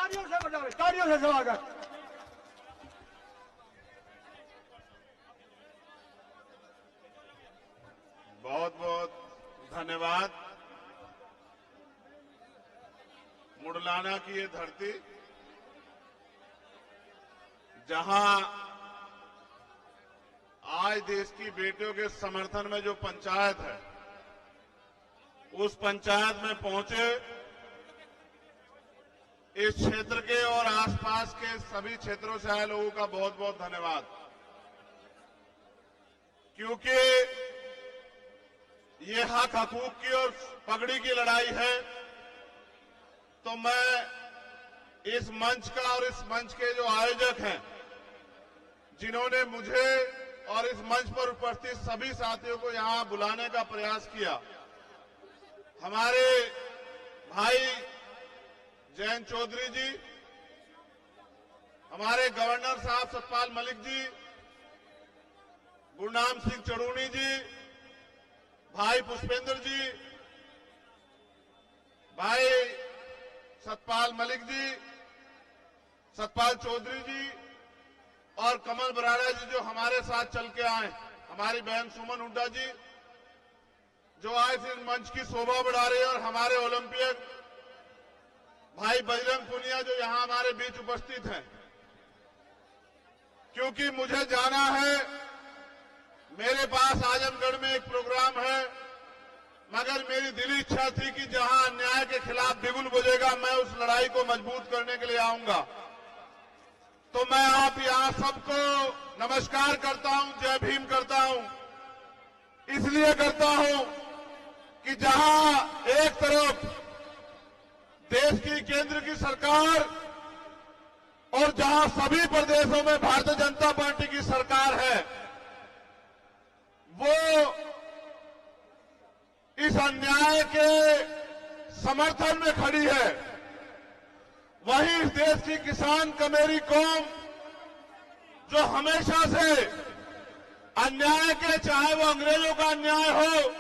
तालियों से स्वागत। बहुत बहुत धन्यवाद। मुडलाना की ये धरती जहां आज देश की बेटियों के समर्थन में जो पंचायत है, उस पंचायत में पहुंचे इस क्षेत्र के और आसपास के सभी क्षेत्रों से आए लोगों का बहुत बहुत धन्यवाद। क्योंकि ये हक हकूक की और पगड़ी की लड़ाई है, तो मैं इस मंच का और इस मंच के जो आयोजक हैं, जिन्होंने मुझे और इस मंच पर उपस्थित सभी साथियों को यहां बुलाने का प्रयास किया, हमारे भाई जयंत चौधरी जी, हमारे गवर्नर साहब सतपाल मलिक जी, गुरनाम सिंह चड़ूनी जी, भाई पुष्पेंद्र जी, भाई सतपाल मलिक जी, सतपाल चौधरी जी और कमल बराड़ा जी जो हमारे साथ चल के आए, हमारी बहन सुमन हुड्डा जी जो आज इस मंच की शोभा बढ़ा रहे हैं, और हमारे ओलंपियक भाई बजरंग पुनिया जो यहां हमारे बीच उपस्थित हैं। क्योंकि मुझे जाना है, मेरे पास आजमगढ़ में एक प्रोग्राम है, मगर मेरी दिली इच्छा थी कि जहां अन्याय के खिलाफ बिगुल बजेगा, मैं उस लड़ाई को मजबूत करने के लिए आऊंगा। तो मैं आप यहां सबको नमस्कार करता हूं, जय भीम करता हूं। इसलिए करता हूं कि जहां एक तरफ देश की केंद्र की सरकार और जहां सभी प्रदेशों में भारतीय जनता पार्टी की सरकार है, वो इस अन्याय के समर्थन में खड़ी है, वहीं इस देश की किसान कमेरी कौम जो हमेशा से अन्याय के, चाहे वो अंग्रेजों का अन्याय हो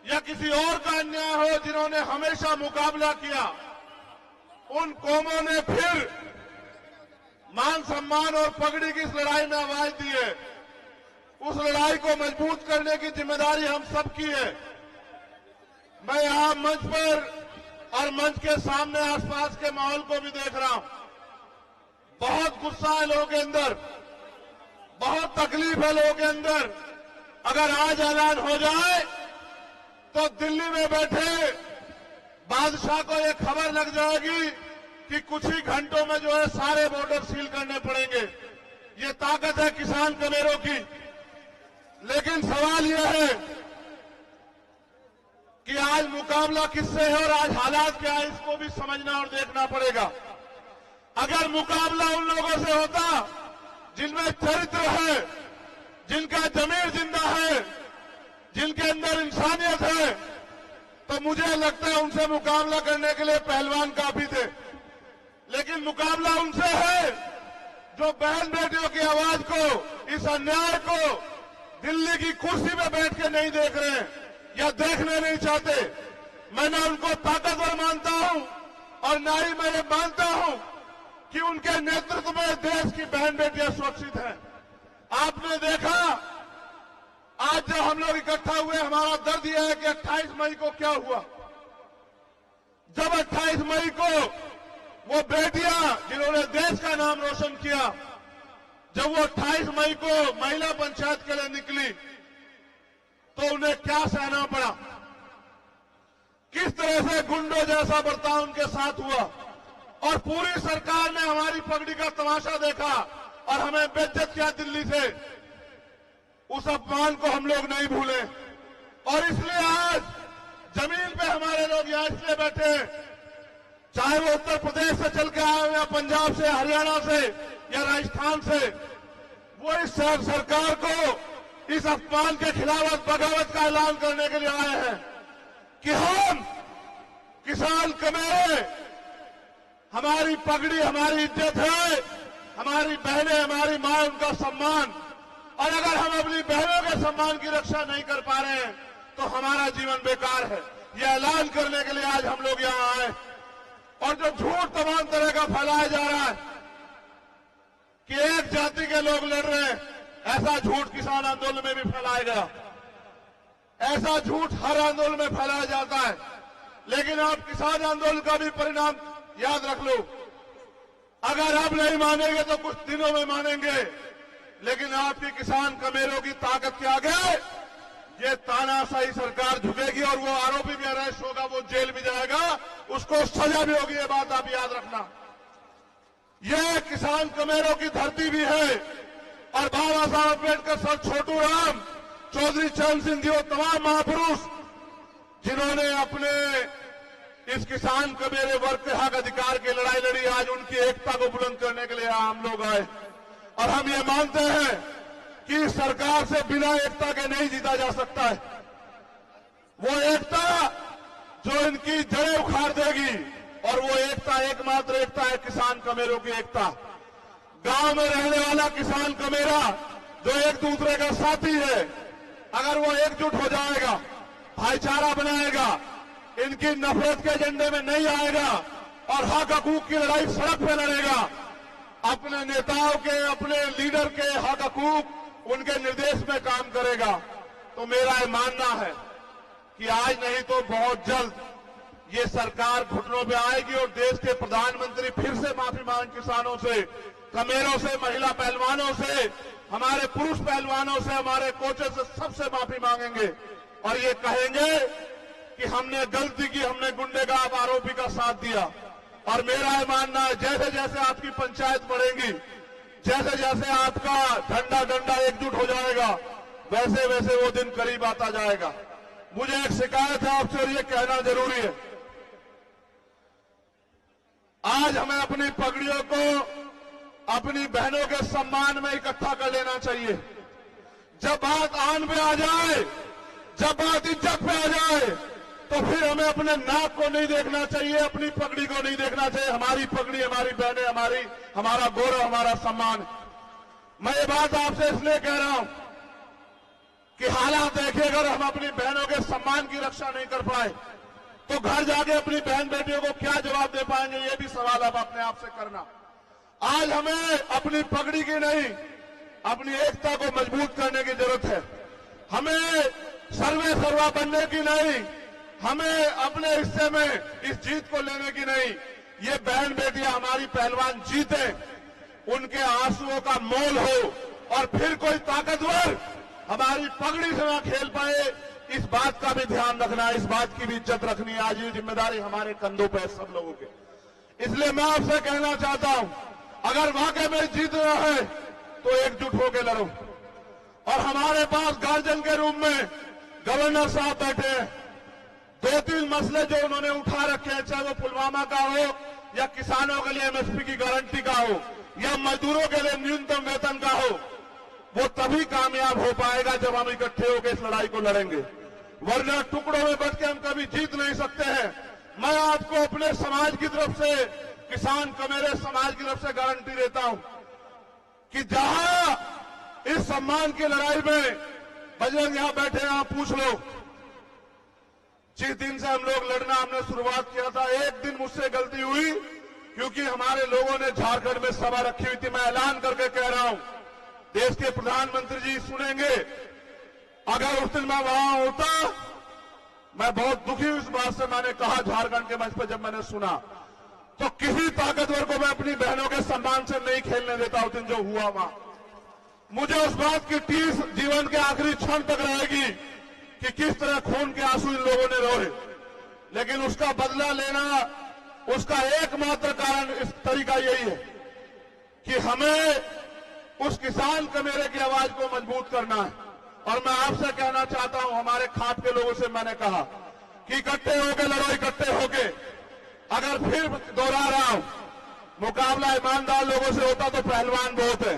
या किसी और का अन्याय हो, जिन्होंने हमेशा मुकाबला किया, उन कौमों ने फिर मान सम्मान और पगड़ी की इस लड़ाई में आवाज दी है। उस लड़ाई को मजबूत करने की जिम्मेदारी हम सबकी है। मैं यहां मंच पर और मंच के सामने आसपास के माहौल को भी देख रहा हूं। बहुत गुस्सा है लोगों के अंदर, बहुत तकलीफ है लोगों के अंदर। अगर आज ऐलान हो जाए तो दिल्ली में बैठे बादशाह को यह खबर लग जाएगी कि कुछ ही घंटों में जो है सारे बॉर्डर सील करने पड़ेंगे। ये ताकत है किसान कमेरों की। लेकिन सवाल यह है कि आज मुकाबला किससे है और आज हालात क्या है, इसको भी समझना और देखना पड़ेगा। अगर मुकाबला उन लोगों से होता जिनमें चरित्र है, जिनका जमीर जिंदा है, जिनके अंदर इंसानियत है, तो मुझे लगता है उनसे मुकाबला करने के लिए पहलवान काफी थे। लेकिन मुकाबला उनसे है जो बहन बेटियों की आवाज को, इस अन्याय को दिल्ली की कुर्सी में बैठ के नहीं देख रहे हैं या देखने नहीं चाहते। मैं न उनको ताकतवर मानता हूं और न ही मैं ये मानता हूं कि उनके नेतृत्व में देश की बहन बेटियां सुरक्षित हैं। आपने देखा आज जब हम लोग इकट्ठा हुए, हमारा दर्द यह है कि 28 मई को क्या हुआ। जब 28 मई को वो बेटियां जिन्होंने देश का नाम रोशन किया, जब वो 28 मई को महिला पंचायत के लिए निकली, तो उन्हें क्या सहना पड़ा, किस तरह से गुंडों जैसा बर्ताव उनके साथ हुआ, और पूरी सरकार ने हमारी पगड़ी का तमाशा देखा और हमें बेइज्जत किया दिल्ली से। उस अपमान को हम लोग नहीं भूले, और इसलिए आज जमीन पे हमारे लोग यहां इसलिए बैठे हैं, चाहे वो उत्तर प्रदेश से चल के आए या पंजाब से, हरियाणा से या राजस्थान से, वो इस सरकार को इस अपमान के खिलाफ बगावत का ऐलान करने के लिए आए हैं कि हम किसान कमेरे, हमारी पगड़ी हमारी इज्जत है, हमारी बहनें, हमारी मां, उनका सम्मान। और अगर हम अपनी बहनों के सम्मान की रक्षा नहीं कर पा रहे हैं तो हमारा जीवन बेकार है। यह ऐलान करने के लिए आज हम लोग यहां आए। और जो झूठ तमाम तरह का फैलाया जा रहा है कि एक जाति के लोग लड़ रहे हैं, ऐसा झूठ किसान आंदोलन में भी फैलाया गया। ऐसा झूठ हर आंदोलन में फैलाया जाता है, लेकिन आप किसान आंदोलन का भी परिणाम याद रख लो। अगर आप नहीं मानेंगे तो कुछ दिनों में मानेंगे, लेकिन आपकी किसान कमेरों की ताकत के आगे ये तानाशाही सरकार झुकेगी और वो आरोपी भी अरेस्ट होगा, वो जेल भी जाएगा, उसको सजा भी होगी। ये बात आप याद रखना। ये किसान कमेरों की धरती भी है और बाबा साहब अम्बेडकर, सर छोटू राम, चौधरी चरण सिंह जी, वो तमाम महापुरुष जिन्होंने अपने इस किसान कमेरे वर्ग के हक अधिकार की लड़ाई लड़ी, आज उनकी एकता को बुलंद करने के लिए हम लोग आए। और हम ये मानते हैं कि सरकार से बिना एकता के नहीं जीता जा सकता है। वो एकता जो इनकी जड़ें उखाड़ देगी, और वो एकता एकमात्र एकता है किसान कमेरों की एकता। गांव में रहने वाला किसान कमेरा जो एक दूसरे का साथी है, अगर वो एकजुट हो जाएगा, भाईचारा बनाएगा, इनकी नफरत के एजेंडे में नहीं आएगा और हक हकूक की लड़ाई सड़क पे लड़ेगा, अपने नेताओं के, अपने लीडर के हक हकूक उनके निर्देश में काम करेगा, तो मेरा ये मानना है कि आज नहीं तो बहुत जल्द ये सरकार घुटनों पे आएगी और देश के प्रधानमंत्री फिर से माफी मांग किसानों से, कमेरों से, महिला पहलवानों से, हमारे पुरुष पहलवानों से, हमारे कोचों से, सबसे माफी मांगेंगे और ये कहेंगे कि हमने गलती की, हमने गुंडेगार आरोपी का साथ दिया। और मेरा यह मानना है जैसे जैसे आपकी पंचायत बढ़ेगी, जैसे जैसे आपका झंडा डंडा एकजुट हो जाएगा, वैसे वैसे वो दिन करीब आता जाएगा। मुझे एक शिकायत है आपसे और ये कहना जरूरी है। आज हमें अपनी पगड़ियों को अपनी बहनों के सम्मान में इकट्ठा कर लेना चाहिए। जब बात आन पे आ जाए, जब बात इज्जत पे आ जाए, तो फिर हमें अपने नाक को नहीं देखना चाहिए, अपनी पगड़ी को नहीं देखना चाहिए। हमारी पगड़ी, हमारी बहनें, हमारा गौरव, हमारा सम्मान। मैं ये बात आपसे इसलिए कह रहा हूं कि हालात देखिए, अगर हम अपनी बहनों के सम्मान की रक्षा नहीं कर पाए तो घर जाके अपनी बहन बेटियों को क्या जवाब दे पाएंगे, ये भी सवाल अब अपने आप से करना। आज हमें अपनी पगड़ी की नहीं, अपनी एकता को मजबूत करने की जरूरत है। हमें सर्वे सर्वा बनने की नहीं, हमें अपने हिस्से में इस जीत को लेने की नहीं। ये बहन बेटियां, हमारी पहलवान जीते, उनके आंसुओं का मोल हो और फिर कोई ताकतवर हमारी पगड़ी से ना खेल पाए, इस बात का भी ध्यान रखना, इस बात की भी इज्जत रखनी है। आज ये जिम्मेदारी हमारे कंधों पर है सब लोगों के। इसलिए मैं आपसे कहना चाहता हूं, अगर वाकई में जीतना है तो एकजुट होकर लड़ो। और हमारे पास गार्जियन के रूप में गवर्नर साहब बैठे हैं। 2-3 मसले जो उन्होंने उठा रखे हैं, चाहे वो पुलवामा का हो या किसानों के लिए एमएसपी की गारंटी का हो या मजदूरों के लिए न्यूनतम वेतन का हो, वो तभी कामयाब हो पाएगा जब हम इकट्ठे होकर इस लड़ाई को लड़ेंगे। वरना टुकड़ों में बट के हम कभी जीत नहीं सकते हैं। मैं आपको अपने समाज की तरफ से, किसान कमेरे समाज की तरफ से गारंटी देता हूं कि जहां इस सम्मान की लड़ाई में बजरंग यहां बैठे हैं, आप पूछ लो, जिस दिन से हम लोग लड़ना हमने शुरुआत किया था, एक दिन मुझसे गलती हुई क्योंकि हमारे लोगों ने झारखंड में सभा रखी हुई थी। मैं ऐलान करके कह रहा हूं, देश के प्रधानमंत्री जी सुनेंगे, अगर उस दिन मैं वहां होता, मैं बहुत दुखी हूं इस बात से। मैंने कहा झारखंड के मंच पर, जब मैंने सुना, तो किसी ताकतवर को मैं अपनी बहनों के सम्मान से नहीं खेलने देता। उस दिन जो हुआ वहां, मुझे उस बात की टीस जीवन के आखिरी क्षण तक रहेगी कि किस तरह खून के आंसू इन लोगों ने रोए। लेकिन उसका बदला लेना, उसका एकमात्र कारण, इस तरीका यही है कि हमें उस किसान कमेरे की आवाज को मजबूत करना है। और मैं आपसे कहना चाहता हूं, हमारे खाप के लोगों से मैंने कहा कि इकट्ठे होके लड़ो, इकट्ठे होके। अगर फिर दोहरा रहा हूं, मुकाबला ईमानदार लोगों से होता तो पहलवान बहुत है,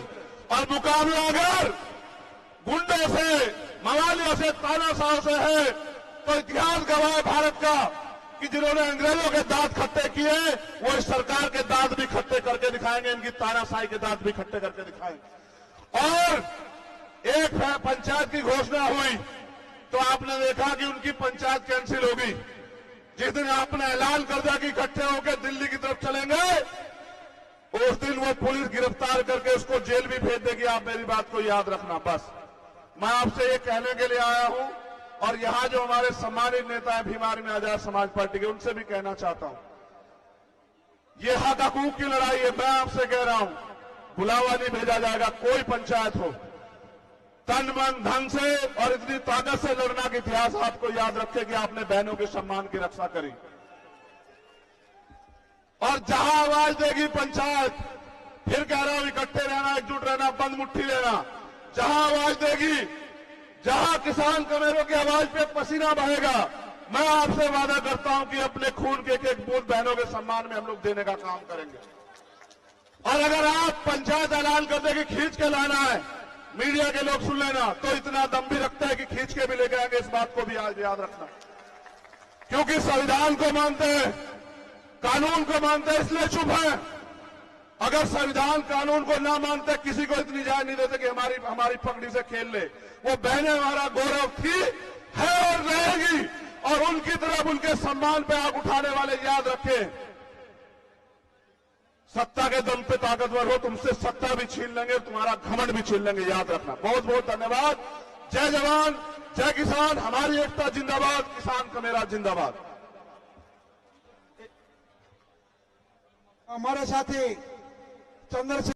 और मुकाबला अगर गुंडों से, मवालियों से, तानाशाहों से है, तो इतिहास गवाह है भारत का कि जिन्होंने अंग्रेजों के दांत खट्टे किए, वो इस सरकार के दांत भी खट्टे करके दिखाएंगे, इनकी तानाशाही के दांत भी खट्टे करके दिखाएंगे। और एक पंचायत की घोषणा हुई तो आपने देखा कि उनकी पंचायत कैंसिल होगी। जिस दिन आपने ऐलान कर दिया कि इकट्ठे होकर दिल्ली की चलेंगे उस दिन वो पुलिस गिरफ्तार करके उसको जेल भी भेज देगी। आप मेरी बात को याद रखना। बस मैं आपसे ये कहने के लिए आया हूं, और यहां जो हमारे सम्मानित नेता हैं भीम आर्मी आजाद समाज पार्टी के, उनसे भी कहना चाहता हूं, ये हक हकूक की लड़ाई है। मैं आपसे कह रहा हूं, बुलावा नहीं भेजा जाएगा। कोई पंचायत हो, तन मन धन से और इतनी ताकत से लड़ना का इतिहास आपको याद रखे कि आपने बहनों के सम्मान की रक्षा करी। और जहां आवाज देगी पंचायत, फिर कह रहा हूं, इकट्ठे रहना, एकजुट रहना, बंद मुट्ठी लेना। जहां आवाज देगी, जहां किसान कमेरों की आवाज पे पसीना बहेगा, मैं आपसे वादा करता हूं कि अपने खून के एक बूंद बहनों के सम्मान में हम लोग देने का काम करेंगे। और अगर आप पंचायत ऐलान कर दे कि खींच के लाना है, मीडिया के लोग सुन लेना, तो इतना दम भी रखता है कि खींच के भी लेके आएंगे। इस बात को भी आज याद रखना, क्योंकि संविधान को मानते हैं, कानून को मानते हैं, इसलिए चुप है। अगर संविधान कानून को ना मानते, किसी को इतनी इजाजत नहीं देते कि हमारी पगड़ी से खेल ले। वो बहनें हमारा गौरव थी, है और रहेगी। और उनकी तरफ, उनके सम्मान पे आग उठाने वाले याद रखें, सत्ता के दम पे ताकतवर हो, तुमसे सत्ता भी छीन लेंगे, तुम्हारा घमंड भी छीन लेंगे। याद रखना। बहुत बहुत धन्यवाद। जय जवान, जय किसान। हमारी एकता जिंदाबाद, किसान का मेरा जिंदाबाद। हमारे साथी चंद्रशेखर